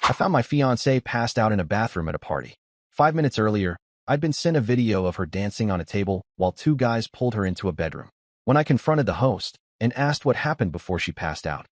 I found my fiancée passed out in a bathroom at a party. 5 minutes earlier, I'd been sent a video of her dancing on a table while two guys pulled her into a bedroom. When I confronted the host and asked what happened before she passed out,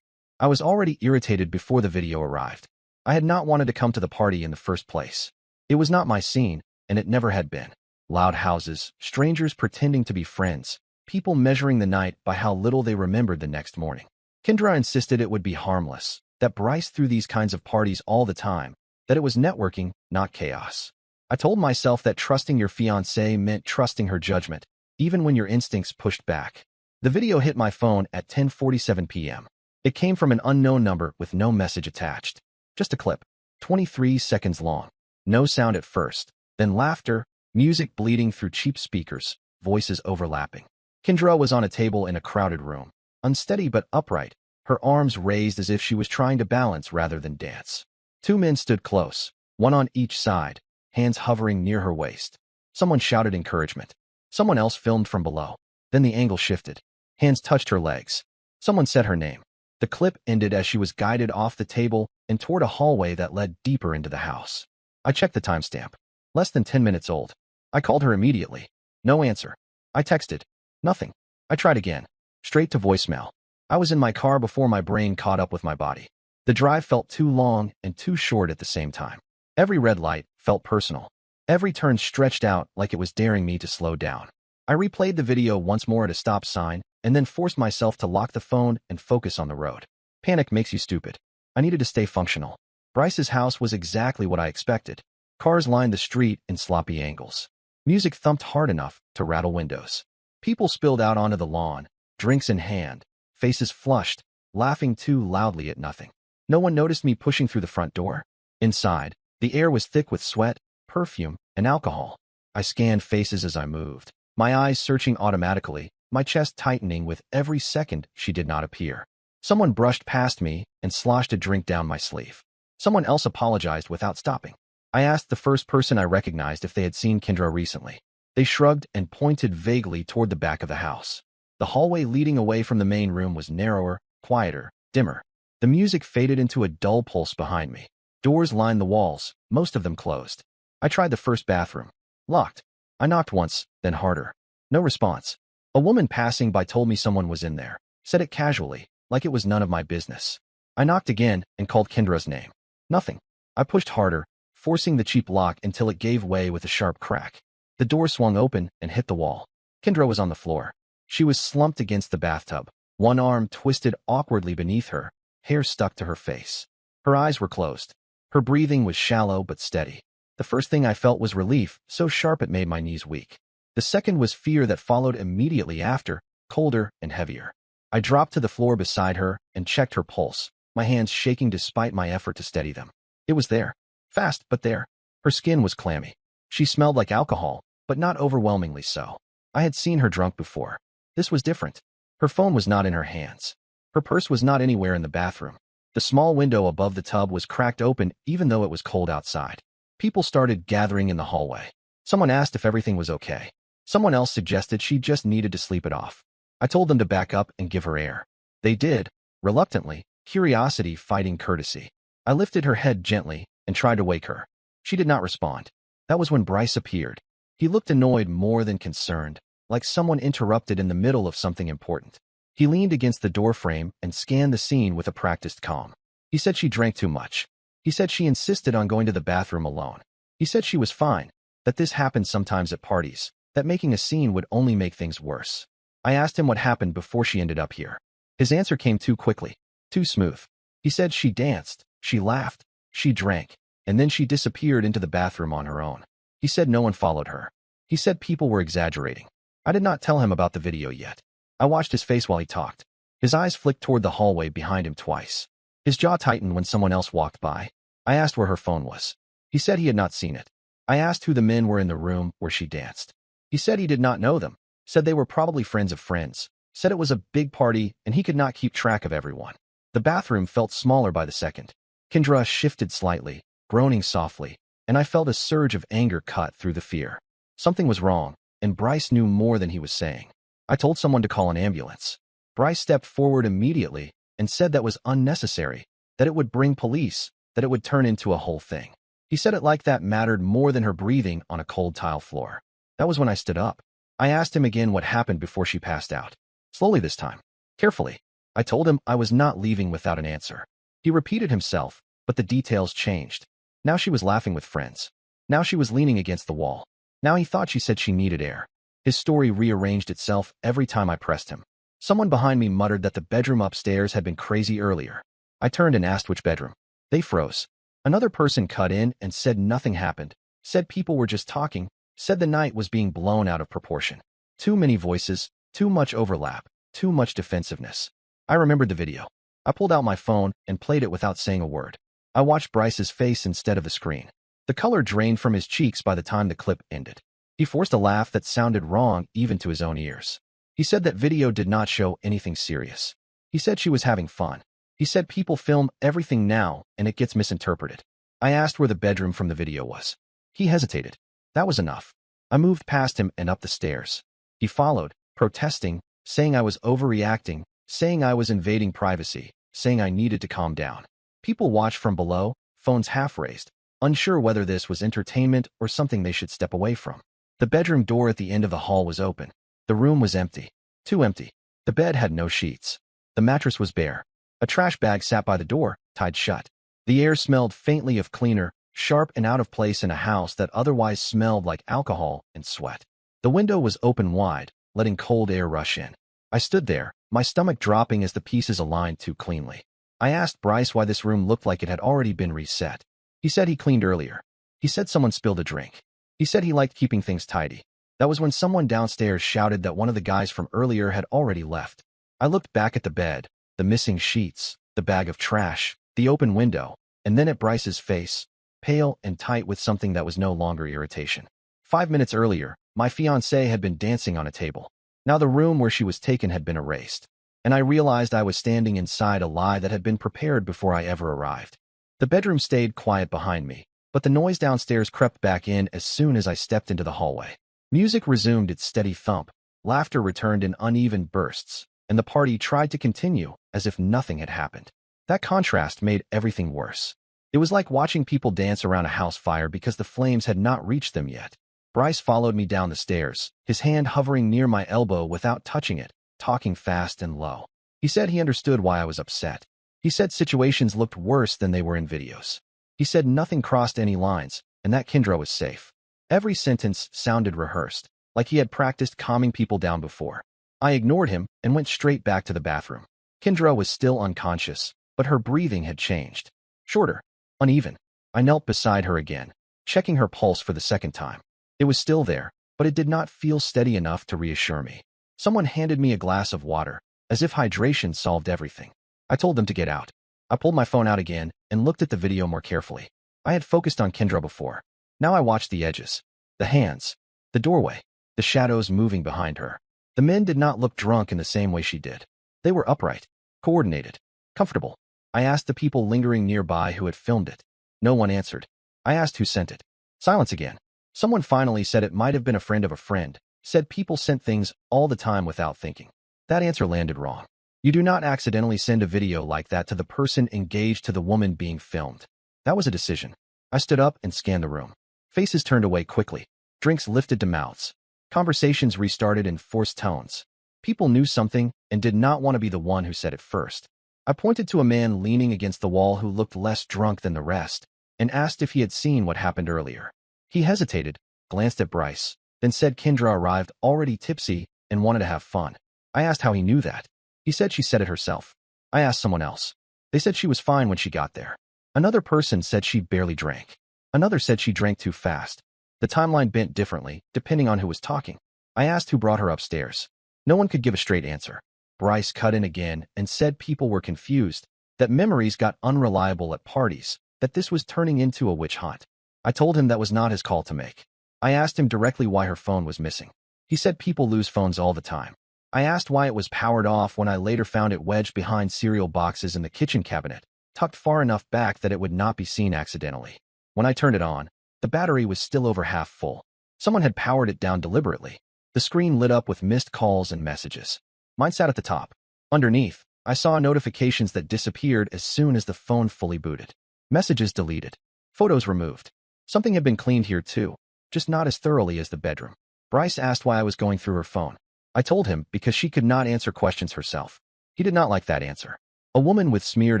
I was already irritated before the video arrived. I had not wanted to come to the party in the first place. It was not my scene, and it never had been. Loud houses, strangers pretending to be friends, people measuring the night by how little they remembered the next morning. Kendra insisted it would be harmless, that Bryce threw these kinds of parties all the time, that it was networking, not chaos. I told myself that trusting your fiancée meant trusting her judgment, even when your instincts pushed back. The video hit my phone at 10:47 p.m. It came from an unknown number with no message attached. Just a clip, 23 seconds long. No sound at first, then laughter, music bleeding through cheap speakers, voices overlapping. Kendra was on a table in a crowded room, unsteady but upright, her arms raised as if she was trying to balance rather than dance. Two men stood close, one on each side, hands hovering near her waist. Someone shouted encouragement. Someone else filmed from below. Then the angle shifted. Hands touched her legs. Someone said her name. The clip ended as she was guided off the table and toward a hallway that led deeper into the house. I checked the timestamp. Less than 10 minutes old. I called her immediately. No answer. I texted. Nothing. I tried again. Straight to voicemail. I was in my car before my brain caught up with my body. The drive felt too long and too short at the same time. Every red light felt personal. Every turn stretched out like it was daring me to slow down. I replayed the video once more at a stop sign and then forced myself to lock the phone and focus on the road. Panic makes you stupid. I needed to stay functional. Bryce's house was exactly what I expected. Cars lined the street in sloppy angles. Music thumped hard enough to rattle windows. People spilled out onto the lawn, drinks in hand, faces flushed, laughing too loudly at nothing. No one noticed me pushing through the front door. Inside, the air was thick with sweat, perfume, and alcohol. I scanned faces as I moved, my eyes searching automatically, my chest tightening with every second she did not appear. Someone brushed past me and sloshed a drink down my sleeve. Someone else apologized without stopping. I asked the first person I recognized if they had seen Kendra recently. They shrugged and pointed vaguely toward the back of the house. The hallway leading away from the main room was narrower, quieter, dimmer. The music faded into a dull pulse behind me. Doors lined the walls, most of them closed. I tried the first bathroom. Locked. I knocked once, then harder. No response. A woman passing by told me someone was in there, said it casually, like it was none of my business. I knocked again and called Kendra's name. Nothing. I pushed harder, forcing the cheap lock until it gave way with a sharp crack. The door swung open and hit the wall. Kendra was on the floor. She was slumped against the bathtub, one arm twisted awkwardly beneath her, hair stuck to her face. Her eyes were closed. Her breathing was shallow but steady. The first thing I felt was relief, so sharp it made my knees weak. The second was fear that followed immediately after, colder and heavier. I dropped to the floor beside her and checked her pulse, my hands shaking despite my effort to steady them. It was there. Fast, but there. Her skin was clammy. She smelled like alcohol, but not overwhelmingly so. I had seen her drunk before. This was different. Her phone was not in her hands. Her purse was not anywhere in the bathroom. The small window above the tub was cracked open even though it was cold outside. People started gathering in the hallway. Someone asked if everything was okay. Someone else suggested she just needed to sleep it off. I told them to back up and give her air. They did, reluctantly, curiosity fighting courtesy. I lifted her head gently and tried to wake her. She did not respond. That was when Bryce appeared. He looked annoyed more than concerned, like someone interrupted in the middle of something important. He leaned against the doorframe and scanned the scene with a practiced calm. He said she drank too much. He said she insisted on going to the bathroom alone. He said she was fine, that this happened sometimes at parties, that making a scene would only make things worse. I asked him what happened before she ended up here. His answer came too quickly, too smooth. He said she danced, she laughed, she drank, and then she disappeared into the bathroom on her own. He said no one followed her. He said people were exaggerating. I did not tell him about the video yet. I watched his face while he talked. His eyes flicked toward the hallway behind him twice. His jaw tightened when someone else walked by. I asked where her phone was. He said he had not seen it. I asked who the men were in the room where she danced. He said he did not know them, said they were probably friends of friends, said it was a big party and he could not keep track of everyone. The bathroom felt smaller by the second. Kendra shifted slightly, groaning softly, and I felt a surge of anger cut through the fear. Something was wrong, and Bryce knew more than he was saying. I told someone to call an ambulance. Bryce stepped forward immediately and said that was unnecessary, that it would bring police, that it would turn into a whole thing. He said it like that mattered more than her breathing on a cold tile floor. That was when I stood up. I asked him again what happened before she passed out. Slowly this time. Carefully. I told him I was not leaving without an answer. He repeated himself, but the details changed. Now she was laughing with friends. Now she was leaning against the wall. Now he thought she said she needed air. His story rearranged itself every time I pressed him. Someone behind me muttered that the bedroom upstairs had been crazy earlier. I turned and asked which bedroom. They froze. Another person cut in and said nothing happened, said people were just talking, said the night was being blown out of proportion. Too many voices, too much overlap, too much defensiveness. I remembered the video. I pulled out my phone and played it without saying a word. I watched Bryce's face instead of the screen. The color drained from his cheeks by the time the clip ended. He forced a laugh that sounded wrong even to his own ears. He said that video did not show anything serious. He said she was having fun. He said people film everything now and it gets misinterpreted. I asked where the bedroom from the video was. He hesitated. That was enough. I moved past him and up the stairs. He followed, protesting, saying I was overreacting, saying I was invading privacy, saying I needed to calm down. People watched from below, phones half raised, unsure whether this was entertainment or something they should step away from. The bedroom door at the end of the hall was open. The room was empty. Too empty. The bed had no sheets. The mattress was bare. A trash bag sat by the door, tied shut. The air smelled faintly of cleaner, sharp and out of place in a house that otherwise smelled like alcohol and sweat. The window was open wide, letting cold air rush in. I stood there, my stomach dropping as the pieces aligned too cleanly. I asked Bryce why this room looked like it had already been reset. He said he cleaned earlier. He said someone spilled a drink. He said he liked keeping things tidy. That was when someone downstairs shouted that one of the guys from earlier had already left. I looked back at the bed, the missing sheets, the bag of trash, the open window, and then at Bryce's face, pale and tight with something that was no longer irritation. 5 minutes earlier, my fiancée had been dancing on a table. Now the room where she was taken had been erased, and I realized I was standing inside a lie that had been prepared before I ever arrived. The bedroom stayed quiet behind me, but the noise downstairs crept back in as soon as I stepped into the hallway. Music resumed its steady thump, laughter returned in uneven bursts, and the party tried to continue as if nothing had happened. That contrast made everything worse. It was like watching people dance around a house fire because the flames had not reached them yet. Bryce followed me down the stairs, his hand hovering near my elbow without touching it, talking fast and low. He said he understood why I was upset. He said situations looked worse than they were in videos. He said nothing crossed any lines, and that Kendra was safe. Every sentence sounded rehearsed, like he had practiced calming people down before. I ignored him and went straight back to the bathroom. Kendra was still unconscious, but her breathing had changed. Shorter, uneven. I knelt beside her again, checking her pulse for the second time. It was still there, but it did not feel steady enough to reassure me. Someone handed me a glass of water, as if hydration solved everything. I told them to get out. I pulled my phone out again and looked at the video more carefully. I had focused on Kendra before. Now I watched the edges, the hands, the doorway, the shadows moving behind her. The men did not look drunk in the same way she did. They were upright, coordinated, comfortable. I asked the people lingering nearby who had filmed it. No one answered. I asked who sent it. Silence again. Someone finally said it might have been a friend of a friend, said people sent things all the time without thinking. That answer landed wrong. You do not accidentally send a video like that to the person engaged to the woman being filmed. That was a decision. I stood up and scanned the room. Faces turned away quickly. Drinks lifted to mouths. Conversations restarted in forced tones. People knew something and did not want to be the one who said it first. I pointed to a man leaning against the wall who looked less drunk than the rest and asked if he had seen what happened earlier. He hesitated, glanced at Bryce, then said Kendra arrived already tipsy and wanted to have fun. I asked how he knew that. He said she said it herself. I asked someone else. They said she was fine when she got there. Another person said she barely drank. Another said she drank too fast. The timeline bent differently, depending on who was talking. I asked who brought her upstairs. No one could give a straight answer. Bryce cut in again and said people were confused, that memories got unreliable at parties, that this was turning into a witch hunt. I told him that was not his call to make. I asked him directly why her phone was missing. He said people lose phones all the time. I asked why it was powered off when I later found it wedged behind cereal boxes in the kitchen cabinet, tucked far enough back that it would not be seen accidentally. When I turned it on, the battery was still over half full. Someone had powered it down deliberately. The screen lit up with missed calls and messages. Mine sat at the top. Underneath, I saw notifications that disappeared as soon as the phone fully booted. Messages deleted. Photos removed. Something had been cleaned here too, just not as thoroughly as the bedroom. Bryce asked why I was going through her phone. I told him because she could not answer questions herself. He did not like that answer. A woman with smeared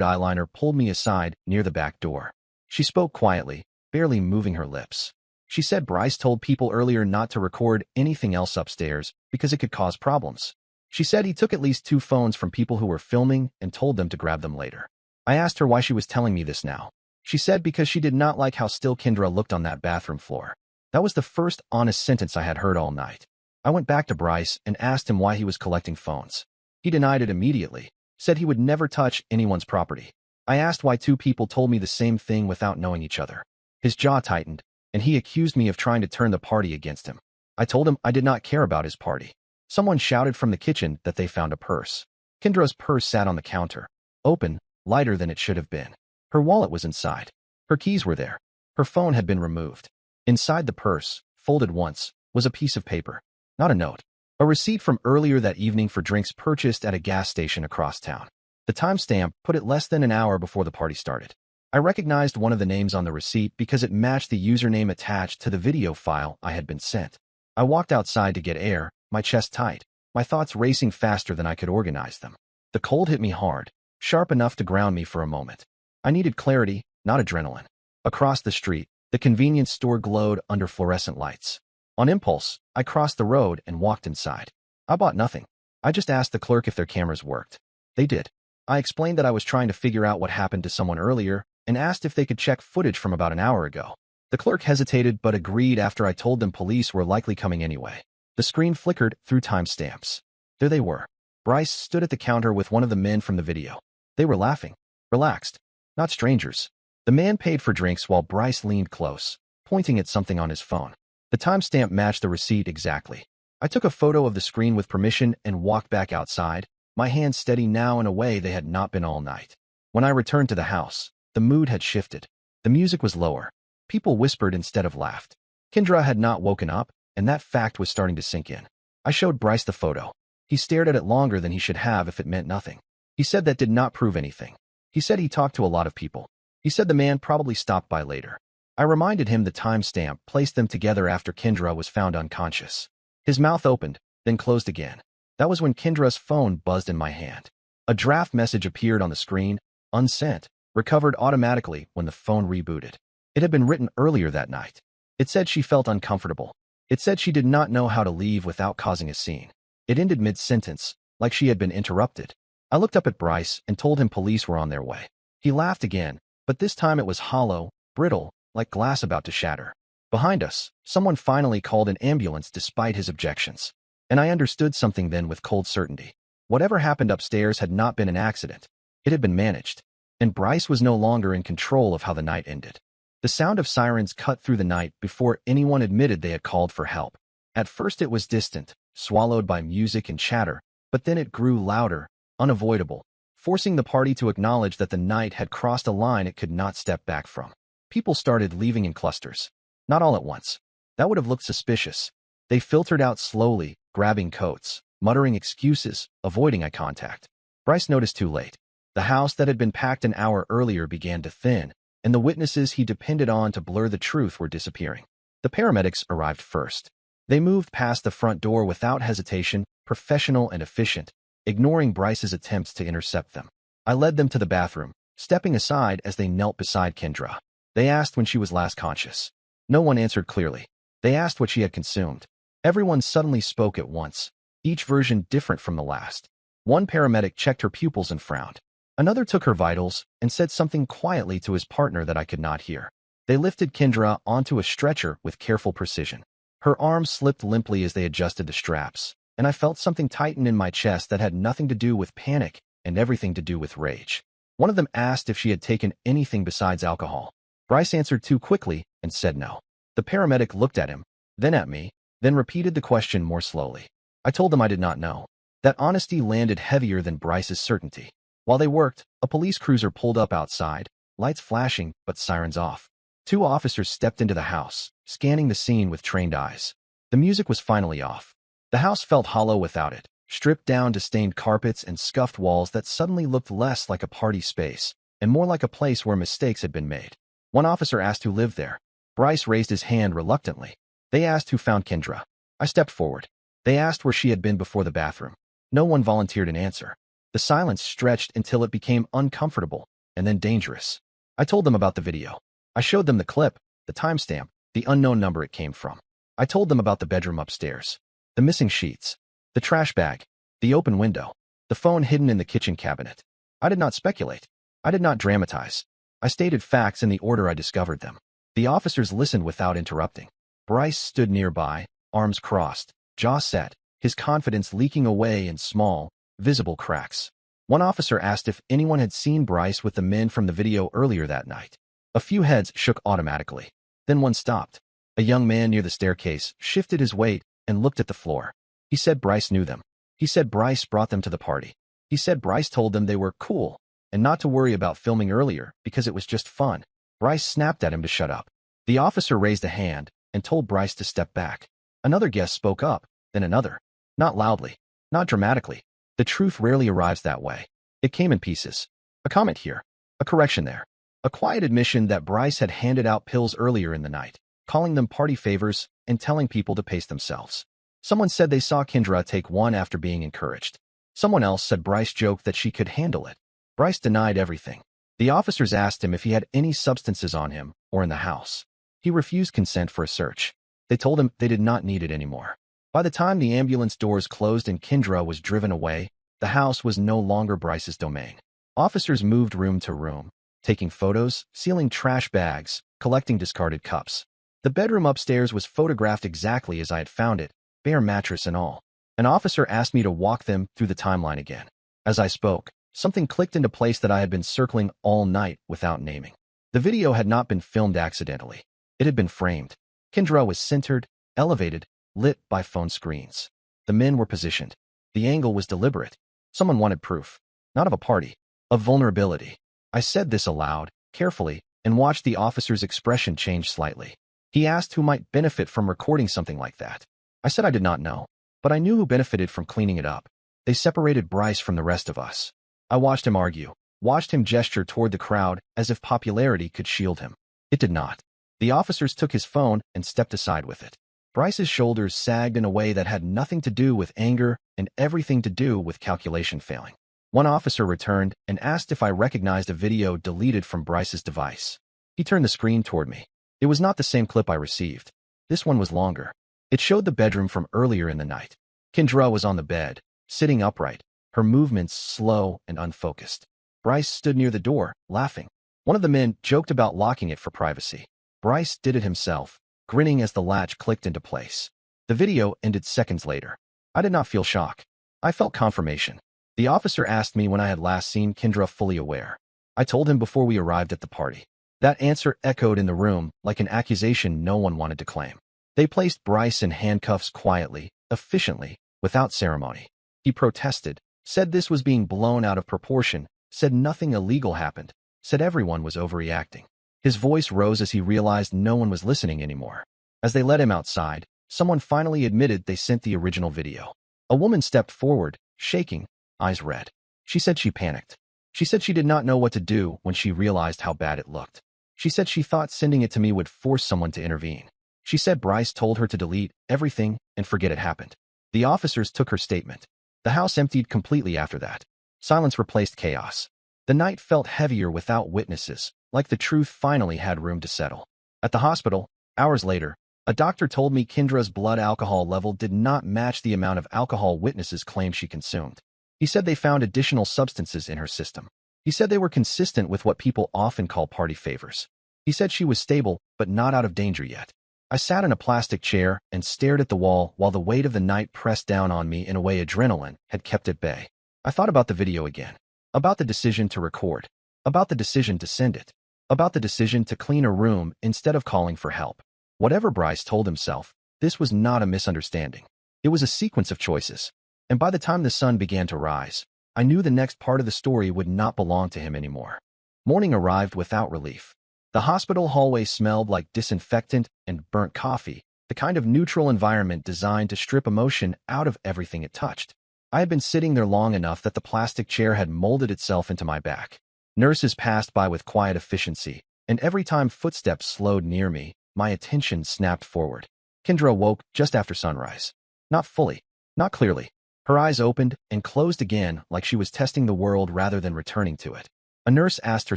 eyeliner pulled me aside near the back door. She spoke quietly, barely moving her lips. She said Bryce told people earlier not to record anything else upstairs because it could cause problems. She said he took at least 2 phones from people who were filming and told them to grab them later. I asked her why she was telling me this now. She said because she did not like how still Kendra looked on that bathroom floor. That was the first honest sentence I had heard all night. I went back to Bryce and asked him why he was collecting phones. He denied it immediately, said he would never touch anyone's property. I asked why 2 people told me the same thing without knowing each other. His jaw tightened, and he accused me of trying to turn the party against him. I told him I did not care about his party. Someone shouted from the kitchen that they found a purse. Kendra's purse sat on the counter, open, lighter than it should have been. Her wallet was inside. Her keys were there. Her phone had been removed. Inside the purse, folded once, was a piece of paper. Not a note. A receipt from earlier that evening for drinks purchased at a gas station across town. The timestamp put it less than an hour before the party started. I recognized one of the names on the receipt because it matched the username attached to the video file I had been sent. I walked outside to get air, my chest tight, my thoughts racing faster than I could organize them. The cold hit me hard, sharp enough to ground me for a moment. I needed clarity, not adrenaline. Across the street, the convenience store glowed under fluorescent lights. On impulse, I crossed the road and walked inside. I bought nothing. I just asked the clerk if their cameras worked. They did. I explained that I was trying to figure out what happened to someone earlier and asked if they could check footage from about an hour ago. The clerk hesitated but agreed after I told them police were likely coming anyway. The screen flickered through timestamps. There they were. Bryce stood at the counter with one of the men from the video. They were laughing. Relaxed. Not strangers. The man paid for drinks while Bryce leaned close, pointing at something on his phone. The timestamp matched the receipt exactly. I took a photo of the screen with permission and walked back outside, my hands steady now in a way they had not been all night. When I returned to the house, the mood had shifted. The music was lower. People whispered instead of laughed. Kendra had not woken up, and that fact was starting to sink in. I showed Bryce the photo. He stared at it longer than he should have if it meant nothing. He said that did not prove anything. He said he talked to a lot of people. He said the man probably stopped by later. I reminded him the timestamp placed them together after Kendra was found unconscious. His mouth opened, then closed again. That was when Kendra's phone buzzed in my hand. A draft message appeared on the screen, unsent, recovered automatically when the phone rebooted. It had been written earlier that night. It said she felt uncomfortable. It said she did not know how to leave without causing a scene. It ended mid-sentence, like she had been interrupted. I looked up at Bryce and told him police were on their way. He laughed again, but this time it was hollow, brittle, like glass about to shatter. Behind us, someone finally called an ambulance despite his objections. And I understood something then with cold certainty. Whatever happened upstairs had not been an accident. It had been managed. And Bryce was no longer in control of how the night ended. The sound of sirens cut through the night before anyone admitted they had called for help. At first it was distant, swallowed by music and chatter, but then it grew louder, unavoidable, forcing the party to acknowledge that the night had crossed a line it could not step back from. People started leaving in clusters. Not all at once. That would have looked suspicious. They filtered out slowly, grabbing coats, muttering excuses, avoiding eye contact. Bryce noticed too late. The house that had been packed an hour earlier began to thin, and the witnesses he depended on to blur the truth were disappearing. The paramedics arrived first. They moved past the front door without hesitation, professional and efficient, ignoring Bryce's attempts to intercept them. I led them to the bathroom, stepping aside as they knelt beside Kendra. They asked when she was last conscious. No one answered clearly. They asked what she had consumed. Everyone suddenly spoke at once, each version different from the last. One paramedic checked her pupils and frowned. Another took her vitals and said something quietly to his partner that I could not hear. They lifted Kendra onto a stretcher with careful precision. Her arms slipped limply as they adjusted the straps, and I felt something tighten in my chest that had nothing to do with panic and everything to do with rage. One of them asked if she had taken anything besides alcohol. Bryce answered too quickly and said no. The paramedic looked at him, then at me, then repeated the question more slowly. I told them I did not know. That honesty landed heavier than Bryce's certainty. While they worked, a police cruiser pulled up outside, lights flashing but sirens off. 2 officers stepped into the house, scanning the scene with trained eyes. The music was finally off. The house felt hollow without it, stripped down to stained carpets and scuffed walls that suddenly looked less like a party space and more like a place where mistakes had been made. One officer asked who lived there. Bryce raised his hand reluctantly. They asked who found Kendra. I stepped forward. They asked where she had been before the bathroom. No one volunteered an answer. The silence stretched until it became uncomfortable and then dangerous. I told them about the video. I showed them the clip, the timestamp, the unknown number it came from. I told them about the bedroom upstairs, the missing sheets, the trash bag, the open window, the phone hidden in the kitchen cabinet. I did not speculate. I did not dramatize. I stated facts in the order I discovered them. The officers listened without interrupting. Bryce stood nearby, arms crossed, jaw set, his confidence leaking away in small, visible cracks. One officer asked if anyone had seen Bryce with the men from the video earlier that night. A few heads shook automatically. Then one stopped. A young man near the staircase shifted his weight and looked at the floor. He said Bryce knew them. He said Bryce brought them to the party. He said Bryce told them they were cool and not to worry about filming earlier because it was just fun. Bryce snapped at him to shut up. The officer raised a hand and told Bryce to step back. Another guest spoke up, then another. Not loudly, not dramatically. The truth rarely arrives that way. It came in pieces. A comment here, a correction there, a quiet admission that Bryce had handed out pills earlier in the night, calling them party favors and telling people to pace themselves. Someone said they saw Kendra take one after being encouraged. Someone else said Bryce joked that she could handle it. Bryce denied everything. The officers asked him if he had any substances on him or in the house. He refused consent for a search. They told him they did not need it anymore. By the time the ambulance doors closed and Kendra was driven away, the house was no longer Bryce's domain. Officers moved room to room, taking photos, sealing trash bags, collecting discarded cups. The bedroom upstairs was photographed exactly as I had found it, bare mattress and all. An officer asked me to walk them through the timeline again. As I spoke, something clicked into place that I had been circling all night without naming. The video had not been filmed accidentally. It had been framed. Kendra was centered, elevated, lit by phone screens. The men were positioned. The angle was deliberate. Someone wanted proof. Not of a party. Of vulnerability. I said this aloud, carefully, and watched the officer's expression change slightly. He asked who might benefit from recording something like that. I said I did not know, but I knew who benefited from cleaning it up. They separated Bryce from the rest of us. I watched him argue, watched him gesture toward the crowd as if popularity could shield him. It did not. The officers took his phone and stepped aside with it. Bryce's shoulders sagged in a way that had nothing to do with anger and everything to do with calculation failing. One officer returned and asked if I recognized a video deleted from Bryce's device. He turned the screen toward me. It was not the same clip I received. This one was longer. It showed the bedroom from earlier in the night. Kendra was on the bed, sitting upright, her movements slow and unfocused. Bryce stood near the door, laughing. One of the men joked about locking it for privacy. Bryce did it himself, grinning as the latch clicked into place. The video ended seconds later. I did not feel shock. I felt confirmation. The officer asked me when I had last seen Kendra fully aware. I told him before we arrived at the party. That answer echoed in the room like an accusation no one wanted to claim. They placed Bryce in handcuffs quietly, efficiently, without ceremony. He protested, said this was being blown out of proportion, said nothing illegal happened, said everyone was overreacting. His voice rose as he realized no one was listening anymore. As they led him outside, someone finally admitted they sent the original video. A woman stepped forward, shaking, eyes red. She said she panicked. She said she did not know what to do when she realized how bad it looked. She said she thought sending it to me would force someone to intervene. She said Bryce told her to delete everything and forget it happened. The officers took her statement. The house emptied completely after that. Silence replaced chaos. The night felt heavier without witnesses, like the truth finally had room to settle. At the hospital, hours later, a doctor told me Kendra's blood alcohol level did not match the amount of alcohol witnesses claimed she consumed. He said they found additional substances in her system. He said they were consistent with what people often call party favors. He said she was stable, but not out of danger yet. I sat in a plastic chair and stared at the wall while the weight of the night pressed down on me in a way adrenaline had kept at bay. I thought about the video again. About the decision to record. About the decision to send it. About the decision to clean a room instead of calling for help. Whatever Bryce told himself, this was not a misunderstanding. It was a sequence of choices. And by the time the sun began to rise, I knew the next part of the story would not belong to him anymore. Morning arrived without relief. The hospital hallway smelled like disinfectant and burnt coffee, the kind of neutral environment designed to strip emotion out of everything it touched. I had been sitting there long enough that the plastic chair had molded itself into my back. Nurses passed by with quiet efficiency, and every time footsteps slowed near me, my attention snapped forward. Kendra woke just after sunrise. Not fully, not clearly. Her eyes opened and closed again like she was testing the world rather than returning to it. A nurse asked her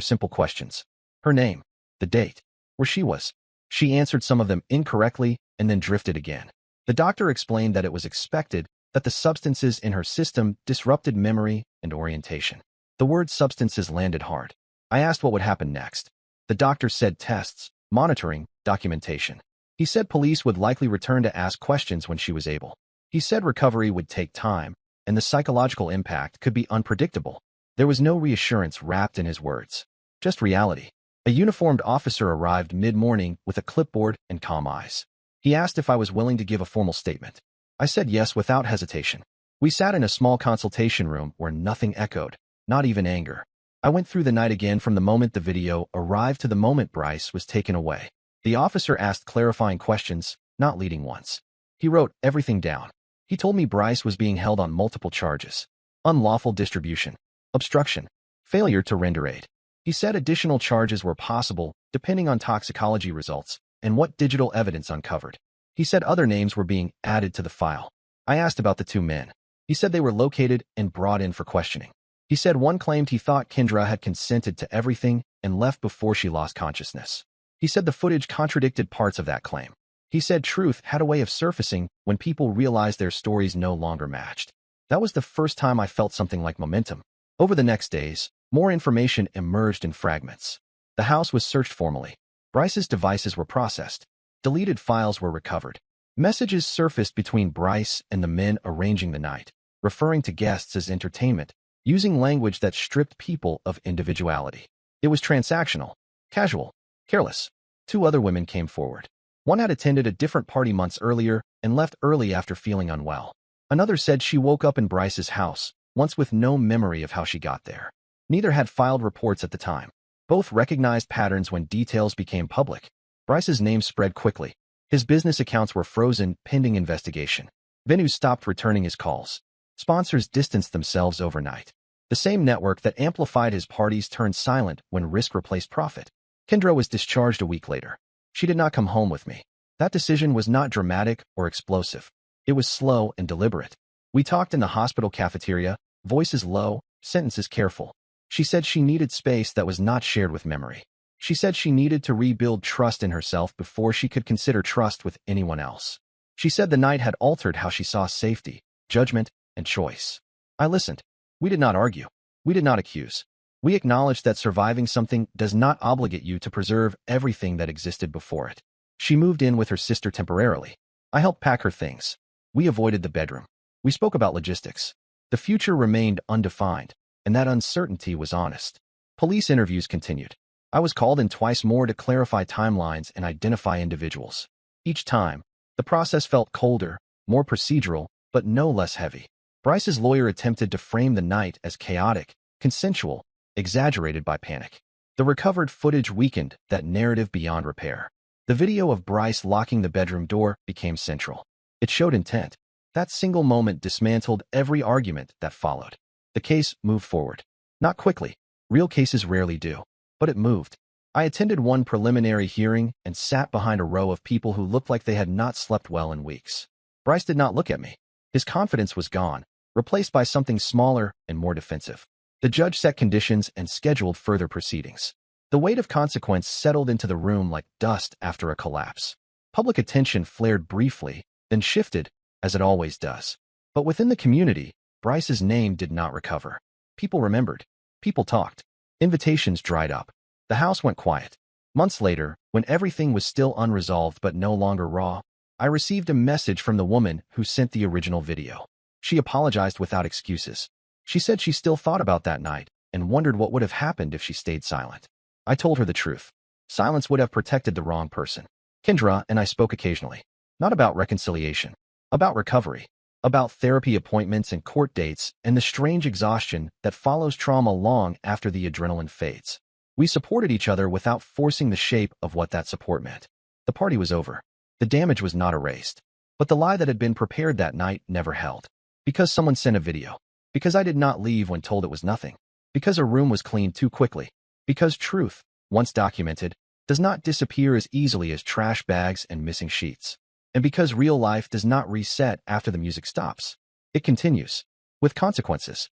simple questions. Her name, the date, where she was. She answered some of them incorrectly and then drifted again. The doctor explained that it was expected, that the substances in her system disrupted memory and orientation. The word substances landed hard. I asked what would happen next. The doctor said tests, monitoring, documentation. He said police would likely return to ask questions when she was able. He said recovery would take time, and the psychological impact could be unpredictable. There was no reassurance wrapped in his words. Just reality. A uniformed officer arrived mid-morning with a clipboard and calm eyes. He asked if I was willing to give a formal statement. I said yes without hesitation. We sat in a small consultation room where nothing echoed, not even anger. I went through the night again from the moment the video arrived to the moment Bryce was taken away. The officer asked clarifying questions, not leading ones. He wrote everything down. He told me Bryce was being held on multiple charges: unlawful distribution, obstruction, failure to render aid. He said additional charges were possible depending on toxicology results and what digital evidence uncovered. He said other names were being added to the file. I asked about the two men. He said they were located and brought in for questioning. He said one claimed he thought Kendra had consented to everything and left before she lost consciousness. He said the footage contradicted parts of that claim. He said truth had a way of surfacing when people realized their stories no longer matched. That was the first time I felt something like momentum. Over the next days, more information emerged in fragments. The house was searched formally. Bryce's devices were processed. Deleted files were recovered. Messages surfaced between Bryce and the men arranging the night, referring to guests as entertainment, using language that stripped people of individuality. It was transactional, casual, careless. Two other women came forward. One had attended a different party months earlier and left early after feeling unwell. Another said she woke up in Bryce's house, once with no memory of how she got there. Neither had filed reports at the time. Both recognized patterns when details became public. Bryce's name spread quickly. His business accounts were frozen pending investigation. Venues stopped returning his calls. Sponsors distanced themselves overnight. The same network that amplified his parties turned silent when risk replaced profit. Kendra was discharged a week later. She did not come home with me. That decision was not dramatic or explosive. It was slow and deliberate. We talked in the hospital cafeteria, voices low, sentences careful. She said she needed space that was not shared with memory. She said she needed to rebuild trust in herself before she could consider trust with anyone else. She said the night had altered how she saw safety, judgment, and choice. I listened. We did not argue. We did not accuse. We acknowledged that surviving something does not obligate you to preserve everything that existed before it. She moved in with her sister temporarily. I helped pack her things. We avoided the bedroom. We spoke about logistics. The future remained undefined, and that uncertainty was honest. Police interviews continued. I was called in twice more to clarify timelines and identify individuals. Each time, the process felt colder, more procedural, but no less heavy. Bryce's lawyer attempted to frame the night as chaotic, consensual, exaggerated by panic. The recovered footage weakened that narrative beyond repair. The video of Bryce locking the bedroom door became central. It showed intent. That single moment dismantled every argument that followed. The case moved forward. Not quickly. Real cases rarely do. But it moved. I attended one preliminary hearing and sat behind a row of people who looked like they had not slept well in weeks. Bryce did not look at me. His confidence was gone, replaced by something smaller and more defensive. The judge set conditions and scheduled further proceedings. The weight of consequence settled into the room like dust after a collapse. Public attention flared briefly, then shifted, as it always does. But within the community, Bryce's name did not recover. People remembered. People talked. Invitations dried up. The house went quiet. Months later, when everything was still unresolved but no longer raw, I received a message from the woman who sent the original video. She apologized without excuses. She said she still thought about that night and wondered what would have happened if she stayed silent. I told her the truth. Silence would have protected the wrong person. Kendra and I spoke occasionally. Not about reconciliation. About recovery. About therapy appointments and court dates and the strange exhaustion that follows trauma long after the adrenaline fades. We supported each other without forcing the shape of what that support meant. The party was over. The damage was not erased. But the lie that had been prepared that night never held. Because someone sent a video. Because I did not leave when told it was nothing. Because a room was cleaned too quickly. Because truth, once documented, does not disappear as easily as trash bags and missing sheets. And because real life does not reset after the music stops. It continues. With consequences.